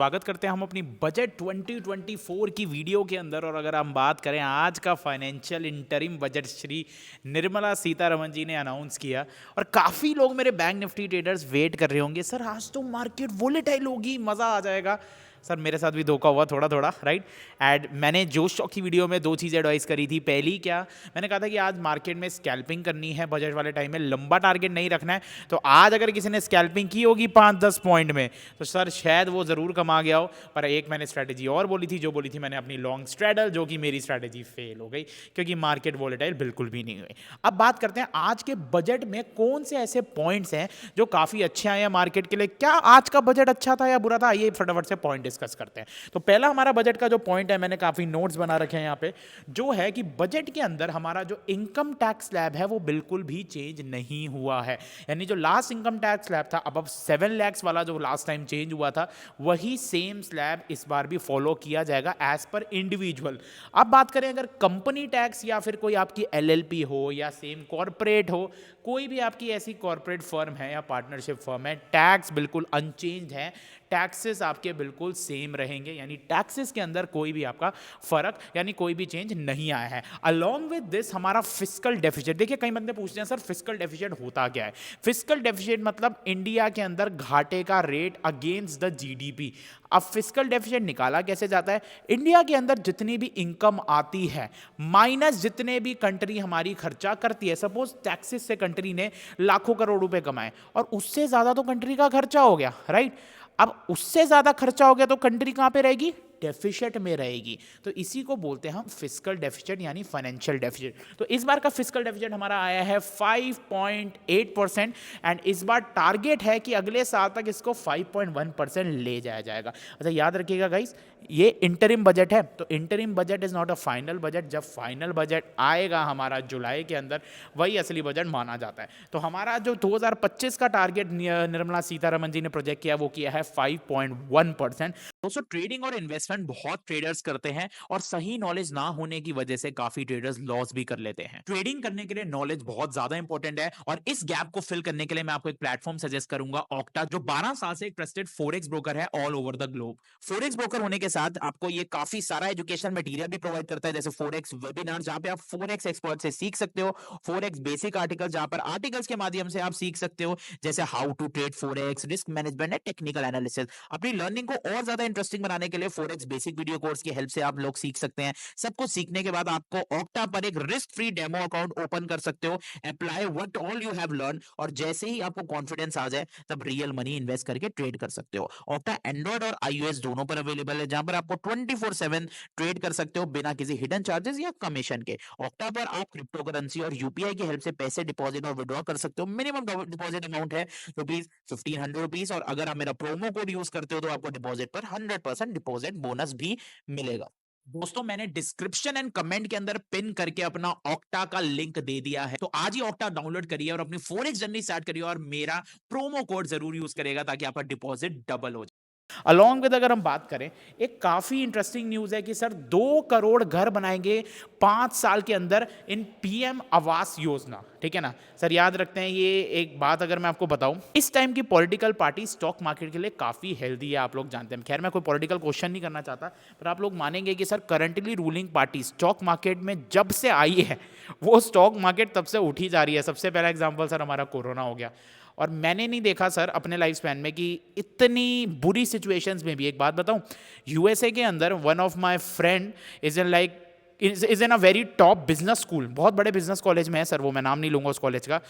स्वागत करते हैं हम अपनी बजट 2024 की वीडियो के अंदर। और अगर हम बात करें आज का financial interim budget Shri Nirmala Sitharaman ji ने अनाउंस किया और काफ़ी लोग मेरे बैंक निफ्टी ट्रेडर्स वेट कर रहे होंगे, सर आज तो मार्केट वोलेटाइल होगी, मज़ा आ जाएगा। सर मेरे साथ भी धोखा हुआ थोड़ा थोड़ा, राइट। एंड मैंने जोश स्टॉक की वीडियो में दो चीज़ एडवाइस करी थी। पहली क्या, मैंने कहा था कि आज मार्केट में स्कैल्पिंग करनी है, बजट वाले टाइम में लंबा टारगेट नहीं रखना है। तो आज अगर किसी ने स्कैल्पिंग की होगी 5-10 पॉइंट में तो सर शायद वो ज़रूर कमा गया हो। पर एक मैंने स्ट्रैटेजी और बोली थी, जो बोली थी मैंने अपनी लॉन्ग स्ट्रैडल, जो कि मेरी स्ट्रैटेजी फेल हो गई क्योंकि मार्केट वोलेटाइल बिल्कुल भी नहीं हुई। अब बात करते हैं आज के बजट में कौन से ऐसे पॉइंट्स हैं जो काफ़ी अच्छे आए हैं मार्केट के लिए। क्या आज का बजट अच्छा था या बुरा था, ये फटाफट से पॉइंट डिस्कस करते हैं। तो पहला हमारा बजट का जो पॉइंट है, मैंने काफ़ी नोट्स बना रखे हैं यहाँ पे, जो है कि बजट के अंदर हमारा जो इनकम टैक्स स्लैब है वो बिल्कुल भी चेंज नहीं हुआ है। यानी जो लास्ट इनकम टैक्स स्लैब था अब 7 lakhs वाला जो लास्ट टाइम चेंज हुआ था, वही सेम स्लैब इस बार भी फॉलो किया जाएगा एज पर इंडिविजुअल। अब बात करें अगर कंपनी टैक्स या फिर कोई आपकी एलएलपी हो या सेम कॉरपोरेट हो, कोई भी आपकी ऐसी कॉरपोरेट फर्म है या पार्टनरशिप फर्म है, टैक्स बिल्कुल अनचेंज है, टैक्सेस आपके बिल्कुल सेम रहेंगे। यानी टैक्सेस के अंदर कोई भी आपका फर्क यानी कोई भी चेंज नहीं आया है। अलॉन्ग विद दिस हमारा फिस्कल डेफिसिट, देखिए कई बंदे पूछते हैं सर फिस्कल डेफिसिट होता क्या है। फिस्कल डेफिसिट मतलब इंडिया के अंदर घाटे का रेट अगेंस्ट द जीडीपी। अब फिस्कल डेफिसिट निकाला कैसे जाता है, इंडिया के अंदर जितनी भी इनकम आती है माइनस जितने भी कंट्री हमारी खर्चा करती है। सपोज टैक्सेस से कंट्री ने लाखों करोड़ रुपए कमाए और उससे ज्यादा तो कंट्री का खर्चा हो गया, राइट। अब उससे ज्यादा खर्चा हो गया तो कंट्री कहां पे रहेगी, डेफिसिट में रहेगी। तो इसी को बोलते हैं हम फिस्कल डेफिसिट यानी फाइनेंशियल डेफिसिट। तो इस बार का फिस्कल डेफिसिट हमारा आया है 5.8% एंड इस बार टारगेट है कि अगले साल तक इसको 5.1% ले जाया जाएगा। अच्छा याद रखिएगा गाइस, ये इंटरिम बजट है, तो interim budget is not a final budget. जब फाइनल बजट आएगा हमारा जुलाई के अंदर, वही असली बजट माना जाता है। तो हमारा जो 2025 का टारगेट निर्मला सीतारमण जी ने प्रोजेक्ट किया वो किया है 5.1%। दोस्तों ट्रेडिंग और इन्वेस्टमेंट बहुत ट्रेडर्स करते हैं और सही नॉलेज ना होने की वजह से काफी ट्रेडर्स लॉस भी कर लेते हैं। ट्रेडिंग करने के लिए नॉलेज बहुत ज्यादा इंपॉर्टेंट है और इस गैप को फिल करने के लिए मैं आपको एक प्लेटफॉर्म सजेस्ट करूंगा, ऑक्टा, जो 12 साल से एक ट्रस्टेड फोरेक्स ब्रोकर है all over the globe. Forex broker होने के साथ आपको ये काफी सारा एजुकेशन मटेरियल भी प्रोवाइड करता है, जैसे फोरेक्स वेबिनार जहां पे आप फोरेक्स एक्सपर्ट से सीख सकते हो, फोरेक्स बेसिक आर्टिकल जहां पर आर्टिकल्स के माध्यम से आप सीख सकते हो, जैसे how to trade forex, risk management and technical analysis. अपनी लर्निंग को और ज्यादा इंटरेस्टिंग बनाने के लिए फोरेक्स बेसिक वीडियो कोर्स की हेल्प से आप लोग सीख सकते हैं। सब कुछ सीखने के बाद आपको ऑक्टा पर एक risk free demo account open कर सकते हो, apply what all you have learn, और जैसे ही आपको कॉन्फिडेंस आ जाए तब रियल मनी इन्वेस्ट करके ट्रेड कर सकते हो। ऑक्टा एंड्रॉइड और आईओएस दोनों पर अवेलेबल है, जहां पर आपको 24/7 ट्रेड कर सकते हो बिना किसी हिडन चार्जेस या कमीशन के। ऑक्टा पर आप क्रिप्टो करेंसी और यूपीआई की हेल्प से पैसे डिपॉजिट और विड्रॉ कर सकते हो। मिनिमम डिपॉजिट अमाउंट है ₹1500, और अगर आप मेरा प्रोमो कोड यूज करते हो तो आपको डिपॉजिट पर 100% डिपॉजिट बोनस भी मिलेगा। दोस्तों मैंने डिस्क्रिप्शन एंड कमेंट के अंदर पिन करके अपना ऑक्टा का लिंक दे दिया है, तो आज ही ऑक्टा डाउनलोड करिए और अपनी फोरेक्स जर्नी स्टार्ट करिए और मेरा प्रोमो कोड जरूर यूज करेगा ताकि आपका डिपॉजिट डबल हो जाए। अलॉन्ग विद अगर हम बात करें, एक काफ़ी इंटरेस्टिंग न्यूज़ है कि सर 2 करोड़ घर बनाएंगे 5 साल के अंदर इन पीएम आवास योजना, ठीक है ना। सर याद रखते हैं, ये एक बात अगर मैं आपको बताऊं, इस टाइम की पॉलिटिकल पार्टी स्टॉक मार्केट के लिए काफ़ी हेल्दी है, आप लोग जानते हैं। खैर मैं कोई पॉलिटिकल क्वेश्चन नहीं करना चाहता, पर आप लोग मानेंगे कि sir currently ruling party stock market में जब से आई है वो स्टॉक मार्केट तब से उठी जा रही है। सबसे पहला एग्जाम्पल सर हमारा कोरोना हो गया, और मैंने नहीं देखा सर अपने लाइफ स्पैन में कि इतनी बुरी सिचुएशंस में भी, एक बात बताऊं, यूएसए के अंदर one of my friend is in like is in a very top business school, बहुत बड़े बिजनेस कॉलेज में है सर, वो मैं नाम नहीं लूंगा उस कॉलेज का।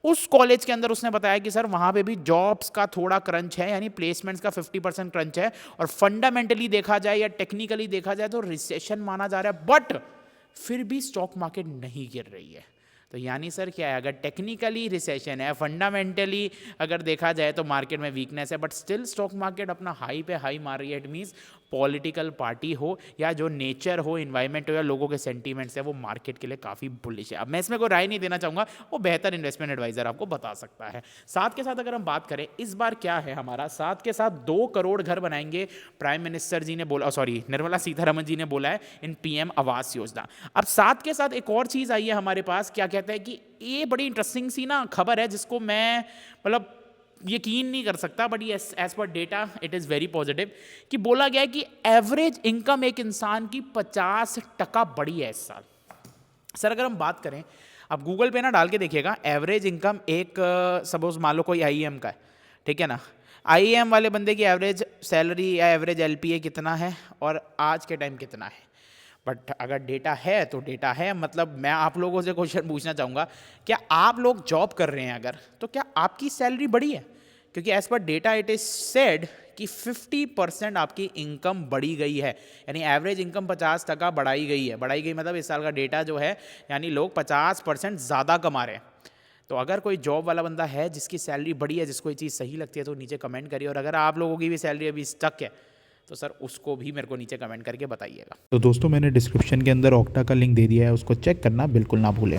उस कॉलेज के अंदर उसने बताया कि सर वहां पे भी जॉब्स का थोड़ा क्रंच है, यानी प्लेसमेंट्स का 50% क्रंच है, और फंडामेंटली देखा जाए या टेक्निकली देखा जाए तो रिसेशन माना जा रहा है, बट फिर भी स्टॉक मार्केट नहीं गिर रही है। तो यानी सर क्या है, अगर टेक्निकली रिसेशन है, फंडामेंटली अगर देखा जाए तो मार्केट में वीकनेस है, बट स्टिल स्टॉक मार्केट अपना हाई पे हाई मार रही है, इट मीन्स पॉलिटिकल पार्टी हो या जो नेचर हो, इन्वायरमेंट हो, या लोगों के सेंटीमेंट्स है, वो मार्केट के लिए काफ़ी बुलिश है। अब मैं इसमें कोई राय नहीं देना चाहूँगा, वो बेहतर इन्वेस्टमेंट एडवाइजर आपको बता सकता है। साथ के साथ अगर हम बात करें इस बार क्या है हमारा, साथ के साथ 2 करोड़ घर बनाएंगे प्राइम मिनिस्टर जी ने बोला, सॉरी निर्मला सीतारमण जी ने बोला है इन पीएम आवास योजना। अब साथ के साथ एक और चीज़ आई है हमारे पास, क्या कहते हैं कि ये बड़ी इंटरेस्टिंग सी ना खबर है, जिसको मैं मतलब यकीन नहीं कर सकता, बट ये as per data it is very positive कि बोला गया है कि एवरेज इनकम एक इंसान की 50% बढ़ी है इस साल। सर अगर हम बात करें, आप गूगल पे ना डाल के देखिएगा, एवरेज इनकम एक सपोज मान लो कोई आईएम का है, ठीक है ना, आईएम वाले बंदे की एवरेज सैलरी या एवरेज एलपीए कितना है और आज के टाइम कितना है। बट अगर डेटा है तो डेटा है, मतलब मैं आप लोगों से क्वेश्चन पूछना चाहूँगा, क्या आप लोग जॉब कर रहे हैं अगर, तो क्या आपकी सैलरी बढ़ी है? क्योंकि as per data it is said कि 50% आपकी इनकम बढ़ी गई है, यानी एवरेज इनकम 50% बढ़ाई गई है। बढ़ाई गई मतलब इस साल का डेटा जो है, यानी लोग 50% ज़्यादा कमा रहे हैं। तो अगर कोई जॉब वाला बंदा है जिसकी सैलरी बढ़ी है, जिसको ये चीज़ सही लगती है, तो नीचे कमेंट करिए। और अगर आप लोगों की भी सैलरी अभी स्टक है तो सर उसको भी मेरे को नीचे कमेंट करके बताइएगा। तो दोस्तों मैंने डिस्क्रिप्शन के अंदर ऑक्टा का लिंक दे दिया है, उसको चेक करना बिल्कुल ना भूलें।